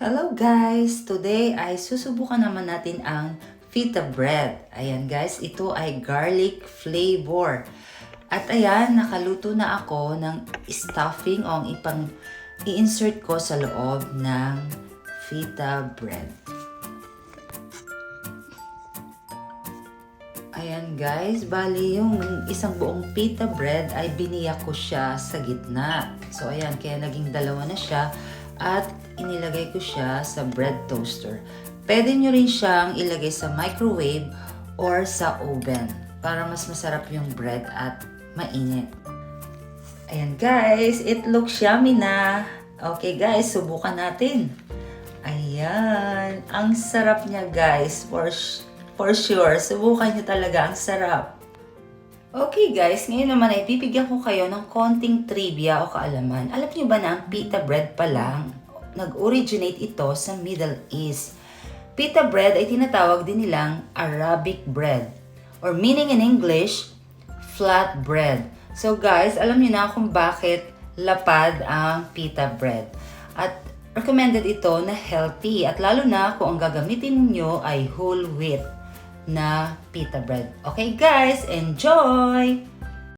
Hello guys! Today ay susubukan naman natin ang feta bread. Ayan guys, ito ay garlic flavor. At ayan, nakaluto na ako ng stuffing o ang i-insert ko sa loob ng feta bread. Ayan guys, bali yung isang buong pita bread ay biniyak ko siya sa gitna. So ayan, kaya naging dalawa na siya at inilagay ko siya sa bread toaster. Pwede nyo rin siyang ilagay sa microwave or sa oven para mas masarap yung bread at mainit. Ayan guys, it looks yummy na. Okay guys, subukan natin. Ayan, ang sarap niya guys, for sure, subukan niyo talaga, ang sarap. Okay guys, ngayon naman ay bibigyan ko kayo ng konting trivia o kaalaman. Alam niyo ba na ang pita bread pa lang, nag-originate ito sa Middle East. Pita bread ay tinatawag din nilang Arabic bread, or meaning in English, flat bread. So guys, alam niyo na kung bakit lapad ang pita bread. At recommended ito na healthy, at lalo na kung ang gagamitin niyo ay whole wheat na pita bread. Okay guys, enjoy!